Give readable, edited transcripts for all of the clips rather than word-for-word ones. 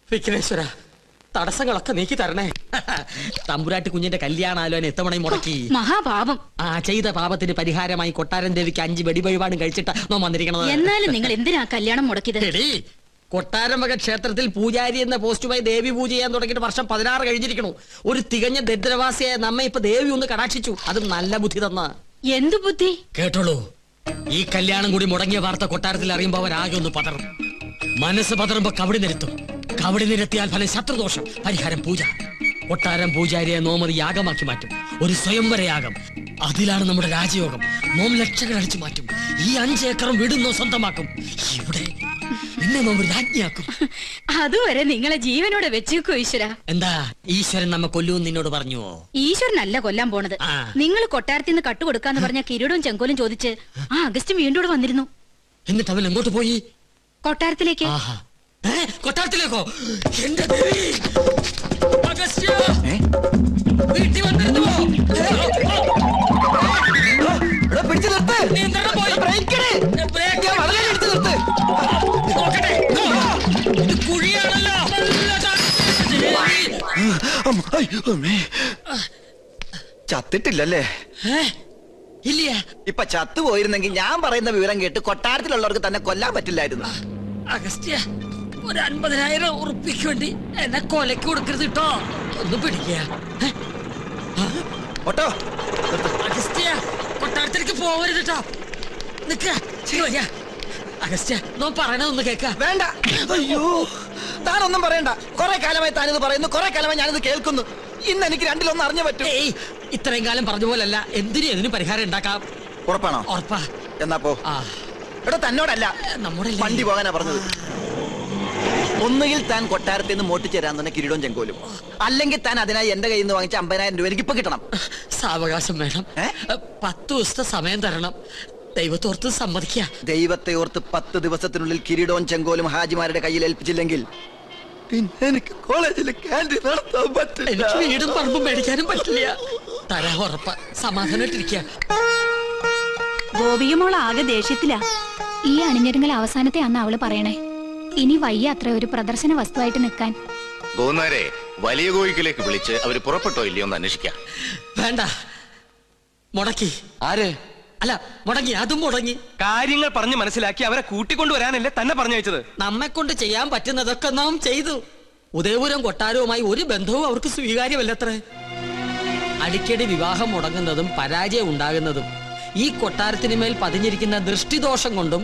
വിഘ്നേശ്വര, തടസ്സങ്ങളൊക്കെ നീക്കി തരണേ. തമ്പുരാട്ടി കുഞ്ഞിന്റെ കല്യാണാലോചന എത്തവണയും മുടക്കി. മഹാപാപം. ചെയ്ത പാപത്തിന് പരിഹാരമായി കൊട്ടാരൻ ദേവിക്ക് 5 വെടിവഴിപാടും കഴിച്ചിട്ട് നോ വന്നിരിക്കണത്. എന്നാലും നിങ്ങൾ എന്തിനാ കല്യാണം മുടക്കിയത്? കൊട്ടാരമക ക്ഷേത്രത്തിൽ പൂജാരി എന്ന പോസ്റ്റുമായി ദേവി പൂജ ചെയ്യാൻ തുടങ്ങിയിട്ട് വർഷം 16 കഴിഞ്ഞിരിക്കണു. ഒരു തികഞ്ഞ ദരിദ്രവാസിയായ നമ്മെ ഇപ്പൊ ദേവി ഒന്ന് കടാക്ഷിച്ചു. അതും നല്ല ബുദ്ധി തന്ന. എന്തു ബുദ്ധി? കേട്ടോളൂ, ഈ കല്യാണം കൂടി മുടങ്ങിയ വാർത്ത കൊട്ടാരത്തിൽ അറിയുമ്പോ അവരാകെ ഒന്ന് പതറും. മനസ്സ് പതറുമ്പോ കവടി നിരത്തും. കവടി നിരത്തിയാൽ ഫലം ശത്രുദോഷം, പരിഹാരം പൂജ. കൊട്ടാരം പൂജാരിയെ നോമത് യാഗമാക്കി മാറ്റും. ഒരു സ്വയംവര യാഗം. അതിലാണ് നമ്മുടെ രാജയോഗം. നോം ലക്ഷങ്ങൾ അടിച്ചു മാറ്റും. ഈ 5 ഏക്കറും വീടുന്നോ സ്വന്തമാക്കും. ഇവിടെ എന്നെ നോം രാജ്ഞിയാക്കും. അതുവരെ നിങ്ങളെ ജീവനോടെ വെച്ചേക്കോ ഈശ്വര. എന്താ ഈശ്വരൻ നമ്മെ കൊല്ലുമെന്ന് നിന്നോട് പറഞ്ഞുവോ? ഈശ്വരനല്ല കൊല്ലാൻ പോണത്. നിങ്ങൾ കൊട്ടാരത്തിൽ നിന്ന് കട്ടുകൊടുക്കാന്ന് പറഞ്ഞ കിരീടവും ചെങ്കോലും ചോദിച്ച് അഗസ്റ്റും വീണ്ടും വന്നിരുന്നു. എന്നിട്ട് അവൻ എങ്ങോട്ട് പോയി? കൊട്ടാരത്തിലേക്ക്. കൊട്ടാരത്തിലേക്കോ? എന്റെ ദേവി! അഗസ്ത്യ! വീട്ടിൽ വന്നിരുന്നു. ചത്തിട്ടില്ലല്ലേ? ഇല്ല. ഇപ്പൊ ചത്തുപോയിരുന്നെങ്കിൽ ഞാൻ പറയുന്ന വിവരം കേട്ട് കൊട്ടാരത്തിലുള്ളവർക്ക് തന്നെ കൊല്ലാൻ പറ്റില്ലായിരുന്നു. അഗസ്ത്യ, ഒരു 50,000 ഉറുപ്പിക്ക് വേണ്ടി എന്നെ കൊലക്ക് കൊടുക്കരുത് കേട്ടോ. ഒന്ന് പിടിക്കുക. അഗസ്ത്യ, കൊട്ടാരത്തിലേക്ക് പോവരുത് കേട്ടോ. നിക്ക അഗസ്ത്യ, നോ പറയണതൊന്ന് കേക്ക. വേണ്ട. അയ്യോ, താനൊന്നും പറയണ്ട. കുറെ കാലമായി താനിത് പറയുന്നു, കുറെ കാലമായി ഞാനിത് കേൾക്കുന്നു. ഇന്ന് എനിക്ക് രണ്ടിലൊന്നും അറിഞ്ഞു പറ്റും. ഇത്രയും കാലം പറഞ്ഞ പോലല്ല. എന്തിനും പരിഹാരം ഉണ്ടാക്കാം. ഉറപ്പാണോ? ഉറപ്പാ. എന്നാ പോ. എടോ, തന്നോടല്ല, നമ്മുടെ വണ്ടി പോകാനാ പറഞ്ഞത്. ഒന്നുകിൽ താൻ കൊട്ടാരത്തിൽ നിന്ന് മോട്ടിച്ചേരാൻ തന്നെ കിരീടവും ചെങ്കോലും, അല്ലെങ്കിൽ താൻ അതിനായി എന്റെ കയ്യിൽ നിന്ന് വാങ്ങിച്ച 50,000 രൂപ എനിക്ക് ഇപ്പൊ കിട്ടണം. സാവകാശം വേണം. 10 ദിവസത്തെ സമയം തരണം. ദൈവത്തോർത്ത് സമ്മതിക്ക. ദൈവത്തെ ഓർത്ത് 10 ദിവസത്തിനുള്ളിൽ കിരീടവും ചെങ്കോലും ഹാജിമാരുടെ കയ്യിൽ ഏൽപ്പിച്ചില്ലെങ്കിൽ പിന്നെ എനിക്ക് കോളേജിൽ ക്യാൻറ്റീൻ നടത്താൻ പറ്റില്ല. എനിക്ക് വീടും പറമ്പും മേടിക്കാനും പറ്റില്ല. തരാ ഉറപ്പ. സമാധാനായിട്ടിരിക്ക. ഗോപികമോൾ ആകെ ദേഷ്യത്തിലാ. ഈ അണിഞ്ഞൊരുങ്ങൽ അവസാനത്തെ അന്ന് അവള് പറയണേ. ഇനി വയ്യ അത്ര ഒരു പ്രദർശന വസ്തുവായിട്ട് നിൽക്കാൻ. ഗോന്നാരെ വലിയ കോയിക്കിലേക്ക് വിളിച്ച് അവര് പുറപ്പെട്ടോ ഇല്ലയോ എന്ന് അന്വേഷിക്കാം. വേണ്ട, മുടക്കി. ആര്? അല്ല, മുടങ്ങി. അതും മുടങ്ങി. കാര്യങ്ങൾ പറഞ്ഞ് മനസ്സിലാക്കി അവരെ കൂട്ടിക്കൊണ്ടുവരാനല്ലേ തന്നെ പറഞ്ഞയച്ചത്. നമ്മെ കൊണ്ട് ചെയ്യാൻ പറ്റുന്നതൊക്കെ നാം ചെയ്തു. ഉദയപുരം കൊട്ടാരവുമായി ഒരു ബന്ധവും അവർക്ക് സ്വീകാര്യമല്ലത്രേ. അടിക്കടി വിവാഹം മുടങ്ങുന്നതും പരാജയം ഉണ്ടാകുന്നതും ഈ കൊട്ടാരത്തിന് മേൽ പതിഞ്ഞിരിക്കുന്ന ദൃഷ്ടിദോഷം കൊണ്ടും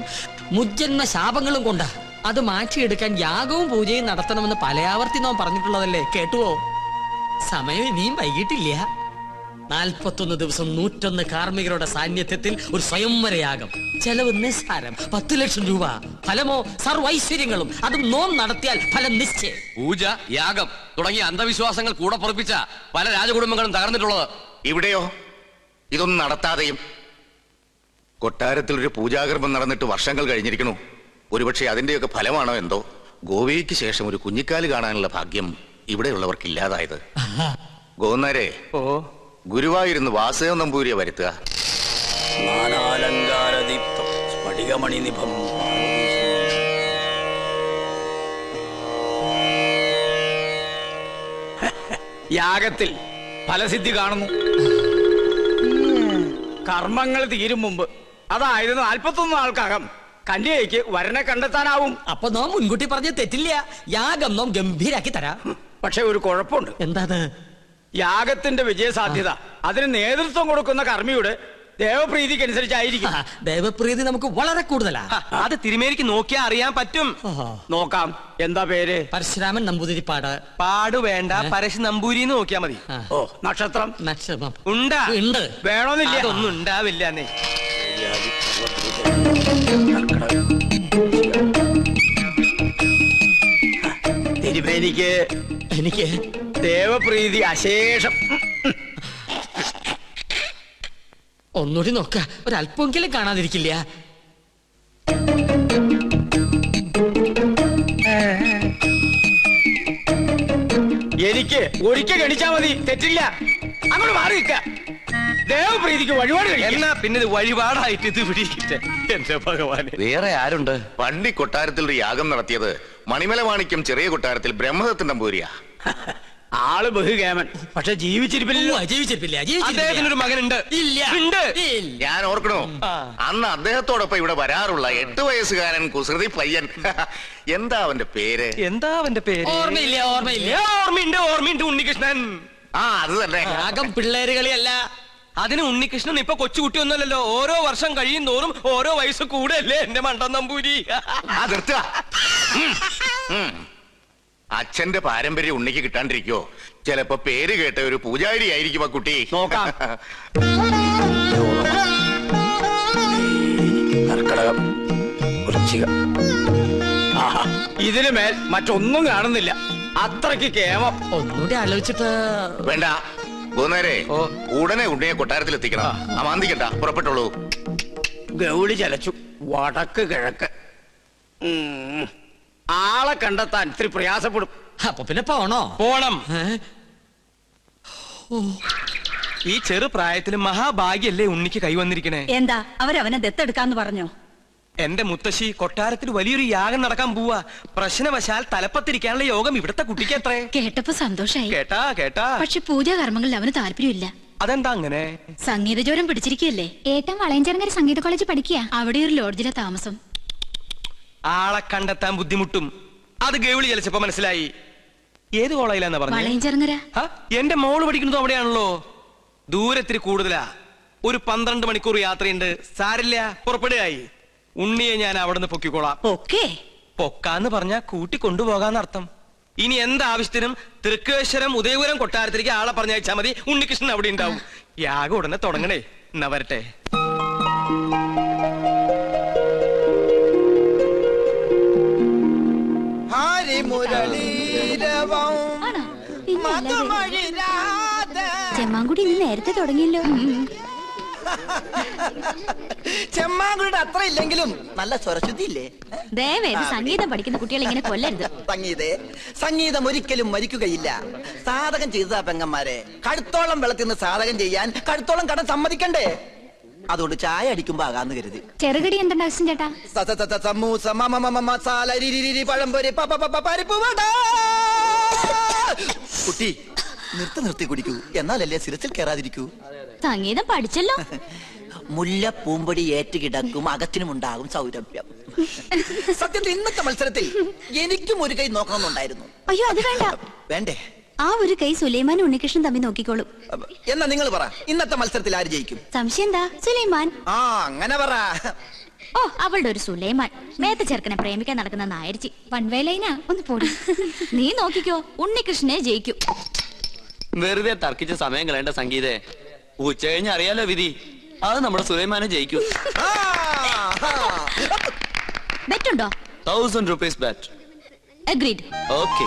മുജ്ജന്മ ശാപങ്ങളും കൊണ്ടാ. അത് മാറ്റിയെടുക്കാൻ യാഗവും പൂജയും നടത്തണമെന്ന് പലയാവർത്തി നാം പറഞ്ഞിട്ടുള്ളതല്ലേ? കേട്ടുവോ? സമയം ഇനിയും വൈകിട്ടില്ല. 41 ദിവസം 101 കാർമ്മികരുടെ സാന്നിധ്യത്തിൽ ഒരു സ്വയംവരയാഗം. ചെലവ് നിസ്സാരം, 10 ലക്ഷം രൂപ. ഫലമോ സർവൈശ്വര്യങ്ങളും. അതും നോം നടത്തിയാൽ ഫലം നിശ്ചയം. പൂജ, യാഗം തുടങ്ങിയ അന്ധവിശ്വാസങ്ങൾ കൂടെ പുറപ്പിച്ച പല രാജകുടുംബങ്ങളും തകർന്നിട്ടുള്ളത്. ഇവിടെയോ ഇതൊന്നും നടത്താതെയും കൊട്ടാരത്തിൽ ഒരു പൂജാകർമ്മം നടന്നിട്ട് വർഷങ്ങൾ കഴിഞ്ഞിരിക്കണു. ഒരുപക്ഷെ അതിന്റെയൊക്കെ ഫലമാണോ എന്തോ ഗോവയ്ക്ക് ശേഷം ഒരു കുഞ്ഞിക്കാല് കാണാനുള്ള ഭാഗ്യം ഇവിടെയുള്ളവർക്കില്ലാതായത്. ഗോന്നാരെ, ഗുരുവായൂരുന്ന് വാസുദേവ നമ്പൂരിയെ വരുത്തുക. യാഗത്തിൽ ഫലസിദ്ധി കാണുന്നു. കർമ്മങ്ങൾ തീരും മുമ്പ്, അതായത് 41 നാൾക്കകം കന്യകയ്ക്ക് വരനെ കണ്ടെത്താനാവും. അപ്പൊ നാം മുൻകൂട്ടി പറഞ്ഞ തെറ്റില്ല. യാഗം നാം ഗംഭീരാക്കി തരാം. പക്ഷെ ഒരു കുഴപ്പമുണ്ട്. എന്താ? യാഗത്തിന്റെ വിജയസാധ്യത അതിന് നേതൃത്വം കൊടുക്കുന്ന കർമ്മിയുടെ ദേവപ്രീതിക്ക് അനുസരിച്ചായിരിക്കും. ദേവപ്രീതി നമുക്ക് വളരെ കൂടുതലാ. അത് തിരുമേനിക്ക് നോക്കിയാ അറിയാൻ പറ്റും. നോക്കാം. എന്താ പേര്? പരശുരാമൻ നമ്പൂതിരിപ്പാട്. പാട് വേണ്ട, പരശു നമ്പൂരി നോക്കിയാ മതി. ഓ, നക്ഷത്രം? നക്ഷത്രം ഉണ്ടാ? ഉണ്ട്. വേണമെന്നില്ല. അതൊന്നും ഉണ്ടാവില്ല. തിരുമേനിക്ക് എനിക്ക് ദേവപ്രീതി അശേഷം. ഒന്നുകൂടി നോക്ക. ഒരല്പമെങ്കിലും കാണാതിരിക്കില്ല. എനിക്ക് ഒരിക്കൽ ഗണിച്ചാ മതി, തെറ്റില്ല. അങ്ങോട്ട് മാറി നിൽക്ക. ദേവപ്രീതിക്ക് വഴിപാട് എന്നാ പിന്നെ വഴിപാടായിട്ട് ഇത് പിടിക്കട്ടെ. എന്റെ ഭഗവാനെ, വേറെ ആരുണ്ട്? പണ്ടി കൊട്ടാരത്തിൽ ഒരു യാഗം നടത്തിയത് മണിമല മാണിക്യം ചെറിയ കൊട്ടാരത്തിൽ ബ്രഹ്മദത്തൻ നമ്പൂരിയാ. ആള് ബഹുകേമൻ, പക്ഷെ ജീവിച്ചിരിപ്പില്ല. അദ്ദേഹത്തിനൊരു മകനുണ്ട്. ഇല്ല. ഉണ്ട്. ഞാൻ ഓർക്കണോ, അന്ന് അദ്ദേഹത്തോടൊപ്പം ഇവിടെ വരാറുള്ള 8 വയസ്സുകാരൻ കുസൃതി പയ്യൻ. എന്താ അവന്റെ പേര്? എന്താ അവന്റെ പേര്? ഓർമ്മയില്ല. ഓർമ്മയുണ്ട്. ഉണ്ണികൃഷ്ണൻ. അത് തന്നെ. രാഗം പിള്ളേരുകളിയല്ല. അതിന് ഉണ്ണികൃഷ്ണൻ ഇപ്പൊ കൊച്ചുകുട്ടിയൊന്നുമല്ലല്ലോ. ഓരോ വർഷം കഴിയും തോറും ഓരോ വയസ്സ് കൂടെയല്ലേ എന്റെ മണ്ടൻ നമ്പൂരി. നിർത്തുക. അച്ഛന്റെ പാരമ്പര്യം ഉണ്ണിക്ക് കിട്ടാണ്ടിരിക്കോ? ചിലപ്പോ പേര് കേട്ട ഒരു പൂജാരി ആയിരിക്കും ആ കുട്ടി. നോക്കാം. കർക്കടകം, വൃശ്ചിക. ഇതിന് മേൽ മറ്റൊന്നും കാണുന്നില്ല. അത്രയ്ക്ക് കേമം. ഒന്നുകൂടി ആലോചിച്ചിട്ട്. വേണ്ട, പോകുന്നേരെ ഉടനെ ഉണ്ണിയെ കൊട്ടാരത്തിൽ എത്തിക്കണം. അമാന്തിക്കണ്ട, പുറപ്പെട്ടോളൂ. ഗൗളി ചലച്ചു. വടക്ക് കിഴക്ക്. ആളെ കണ്ടെത്താൻ ഇത്തിരി പ്രയാസപ്പെടും. അപ്പൊ പിന്നെ പോണോ? പോണം. ഈ ചെറു പ്രായത്തിൽ മഹാഭാഗ്യല്ലേ ഉണ്ണിക്ക് കൈവന്നിരിക്കണേ. എന്താ അവരവനെ ദത്തെടുക്കാന്ന് പറഞ്ഞോ? എന്റെ മുത്തശ്ശി കൊട്ടാരത്തിൽ വലിയൊരു യാഗം നടക്കാൻ പോവാ. പ്രശ്നവശാൽ തലപ്പത്തിരിക്കാനുള്ള യോഗം ഇവിടത്തെ കുട്ടിക്ക് എത്രേ? കേട്ടപ്പോ സന്തോഷായി. കേട്ടാ. പക്ഷെ പൂജാകർമ്മങ്ങളിൽ അവന് താല്പര്യമില്ല. അതെന്താ അങ്ങനെ? സംഗീത ജ്വരം പിടിച്ചിരിക്കുകയല്ലേ. ഏട്ടൻ വളയഞ്ചേർങ്ങര സംഗീത കോളേജ് പഠിക്കുക. അവിടെ ഒരു ലോഡ്ജിലെ താമസം. ആളെ കണ്ടെത്താൻ ബുദ്ധിമുട്ടും. അത് ഗൗളി ചലിച്ചപ്പോ മനസ്സിലായി. ഏത് കോളേജിലാന്നാ പറഞ്ഞത്? വളയഞ്ചേർങ്ങര. എന്റെ മോള് പഠിക്കുന്നത് അവിടെയാണല്ലോ. ദൂരത്തിരി കൂടുതലാ. ഒരു 12 മണിക്കൂർ യാത്രയുണ്ട്. സാരില്ല, പുറപ്പെടുകയായി. ഉണ്ണിയെ ഞാൻ അവിടെ നിന്ന് പൊക്കിക്കോളാം. ഓക്കേ. പൊക്കാന്ന് പറഞ്ഞാ കൂട്ടി കൊണ്ടുപോകാന്നർത്ഥം. ഇനി എന്താവശ്യത്തിനും തൃക്കേശ്വരം ഉദയപുരം കൊട്ടാരത്തിലേക്ക് ആളെ പറഞ്ഞയച്ചാ മതി. ഉണ്ണികൃഷ്ണൻ അവിടെ ഉണ്ടാവും. യാഗം ഉടനെ തുടങ്ങണേ. എന്നാ വരട്ടെ. ചെമ്മാങ്കുടി ഇന്ന് നേരത്തെ തുടങ്ങിയല്ലോ. ചെമ്മാങ്കുടിയുടെ അത്ര ഇല്ലെങ്കിലും നല്ല സ്വരശുദ്ധി ഇല്ലേ? ദയവേത് സംഗീതം പഠിക്കുന്ന കുട്ടികൾ ഇങ്ങനെ കൊല്ലരുത്. സംഗീതം ഒരിക്കലും മരിക്കുകയില്ല. സാധകം ചെയ്തതാ പെങ്ങന്മാരെ. കടുത്തോളം വെള്ളത്തിൽ നിന്ന് സാധകം ചെയ്യാൻ കടുത്തോളം കടം സമ്മതിക്കണ്ടേ? അതുകൊണ്ട് ചായ അടിക്കുമ്പോ ആകാന്ന് കരുതി. ചെറുകടി എന്തുണ്ട് അച്ഛൻ ചേട്ടാ? സമൂസ, മസാല, പഴംപൊരി, പരിപ്പ് വട. കുട്ടി നിർത്തി കുടിക്കൂ, എന്നാലല്ലേ സിരസിൽ കയറാതിരിക്കൂ. സംഗീതം പഠിച്ചല്ലോ. മുല്ല പൂമ്പൊടി ഏറ്റുകിടക്കും, അകത്തിനും ഉണ്ടാകും സൗരഭ്യം. സത്യത്തിൽ ഇന്നത്തെ മത്സരത്തിൽ എനിക്കും ഒരു കൈ നോക്കണമെന്നുണ്ടായിരുന്നു. അയ്യോ അത് വേണ്ട. വേണ്ടേ? ആ ഒരു കൈ സുലൈമാനും ഉണ്ണികൃഷ്ണൻ തമ്മിൽ നോക്കിക്കോളും. എന്നാ നിങ്ങൾ പറ, ഇന്നത്തെ മത്സരത്തിൽ ആര് ജയിക്കും? സംശയം എന്താ? സുലൈമാൻ. ആ അങ്ങനെ പറ. ഓ അവളുടെ ഒരു സുലൈമാൻ മേത്ത ചെറുക്കനെ പ്രേമിക്കാൻ നടക്കുന്ന നായരിച്ചി. വൺവേലൈനാ ഒന്ന് പോടി. നീ നോക്കിക്കോ, ഉണ്ണികൃഷ്ണനെ ജയിക്കും. വെറുതെ തർക്കിച്ച സമയം കളയേണ്ട സംഗീതേ. ഉച്ച കഴിഞ്ഞ് അറിയാലോ വിധി. അത് നമ്മുടെ സുലൈമാനെ ജയിക്കും. ബെറ്റുണ്ടോ? 1000 rupees bet. അഗ്രീഡ്. ഓക്കെ.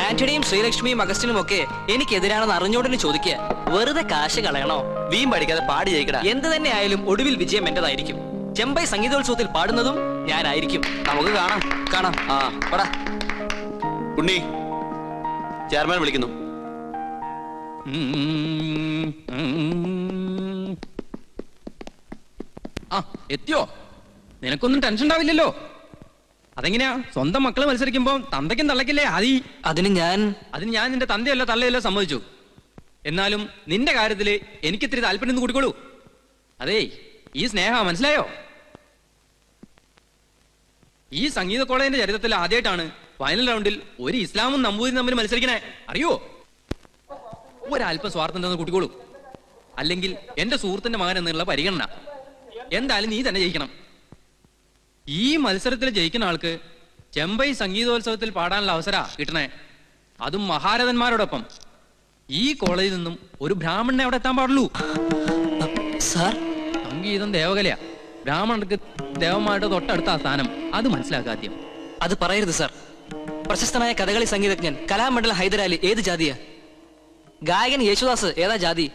ആന്റണിയും ശ്രീലക്ഷ്മിയും അഗസ്റ്റിനും ഒക്കെ എനിക്കെതിരാണെന്ന് അറിഞ്ഞോടിന് ചോദിക്കുക. വെറുതെ കാശ് കളയണോ? വീം പഠിക്കാതെ പാടി ജയിക്കടാ. എന്ത് തന്നെ ആയാലും ഒടുവിൽ വിജയം എന്റേതായിരിക്കും. ചെമ്പൈ സംഗീതോത്സവത്തിൽ പാടുന്നതും ഞാനായിരിക്കും. നമുക്ക് കാണാം. ആ പടാ. ഉണ്ണി, ചെയർമാൻ വിളിക്കുന്നു. എത്തിയോ? നിനക്കൊന്നും ടെൻഷൻ ഉണ്ടാവില്ലല്ലോ. അതെങ്ങനെയാ? സ്വന്തം മക്കള് മത്സരിക്കുമ്പോ തന്തയ്ക്കും തള്ളക്കില്ലേ ആദി? അതിന് ഞാൻ നിന്റെ തന്തയല്ല തള്ളയല്ല സമ്മതിച്ചു. എന്നാലും നിന്റെ കാര്യത്തില് എനിക്കിത്തിരി താല്പര്യം കൂടിക്കോളൂ. അതേ ഈ സ്നേഹ മനസ്സിലായോ? ഈ സംഗീത കോളേജിന്റെ ചരിത്രത്തിൽ ആദ്യമായിട്ടാണ് ഫൈനൽ റൗണ്ടിൽ ഒരു ഇസ്ലാമും നമ്പൂതിരും തമ്മിൽ മത്സരിക്കണേ. അറിയോ? ഒരല്പം സ്വാർത്ഥം തന്ന് കൂട്ടിക്കോളൂ. അല്ലെങ്കിൽ എന്റെ സുഹൃത്തിന്റെ മകൻ എന്നുള്ള പരിഗണന. എന്തായാലും നീ തന്നെ ജയിക്കണം. ഈ മത്സരത്തിൽ ജയിക്കുന്ന ആൾക്ക് ചെമ്പൈ സംഗീതോത്സവത്തിൽ പാടാനുള്ള അവസര കിട്ടണേ. അതും മഹാരഥന്മാരോടൊപ്പം. ഈ കോളേജിൽ നിന്നും ഒരു ബ്രാഹ്മണനെ അവിടെ എത്താൻ പാടുള്ളൂ. സാർ, സംഗീതം ദേവകലയാ. ബ്രാഹ്മണർക്ക് ദേവന്മാരുടെ തൊട്ടടുത്ത സ്ഥാനം. അത് മനസ്സിലാക്കാദ്യം. അത് പറയരുത് സാർ. പ്രശസ്തനായ കഥകളി സംഗീതജ്ഞൻ കലാമണ്ഡലം ഹൈദരാലി ഏത് ജാതിയാ? ഗായകൻ യേശുദാസ് ഏതാ ജാതി?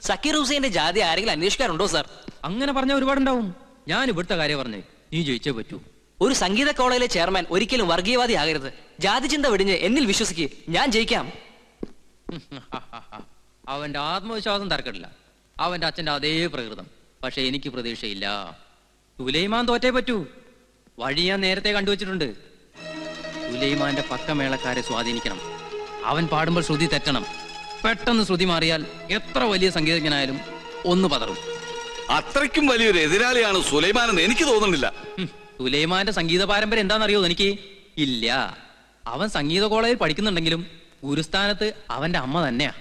സക്കീർ ഹുസൈന്റെ ജാതി ആരെങ്കിലും അന്വേഷിക്കാറുണ്ടോ സാർ? അങ്ങനെ പറഞ്ഞ ഒരുപാടുണ്ടാവും. ഞാൻ ഇവിടുത്തെ കാര്യം പറഞ്ഞേ, നീ ജയിച്ചേ പറ്റൂ. ഒരു സംഗീത കോളേജിലെ ചെയർമാൻ ഒരിക്കലും വർഗീയവാദി ആകരുത്. ജാതി ചിന്ത വെടിഞ്ഞ് എന്നിൽ വിശ്വസിക്ക്, ഞാൻ ജയിക്കാം. അവന്റെ ആത്മവിശ്വാസം തർക്കമില്ല. അവന്റെ അച്ഛന്റെ അതേ പ്രകൃതം. പക്ഷെ എനിക്ക് പ്രതീക്ഷയില്ല. സുലൈമാൻ തോറ്റേ പറ്റൂ. വഴി ഞാൻ നേരത്തെ കണ്ടുവച്ചിട്ടുണ്ട്. സുലൈമാന്റെ പക്കമേളക്കാരെ സ്വാധീനിക്കണം. അവൻ പാടുമ്പോൾ ശ്രുതി തെറ്റണം. പെട്ടെന്ന് ശ്രുതി മാറിയാൽ എത്ര വലിയ സംഗീതജ്ഞനായാലും ഒന്ന് പതറും. അത്രയ്ക്കും വലിയൊരു എതിരാളിയാണ് സുലൈമാൻ എന്ന് എനിക്ക് തോന്നുന്നില്ല. സുലൈമാന്റെ സംഗീത പാരമ്പര്യം എന്താണെന്നറിയോ എനിക്ക്? ഇല്ല. അവൻ സംഗീത കോളേജിൽ പഠിക്കുന്നുണ്ടെങ്കിലും ഗുരുസ്ഥാനത്ത് അവന്റെ അമ്മ തന്നെയാ.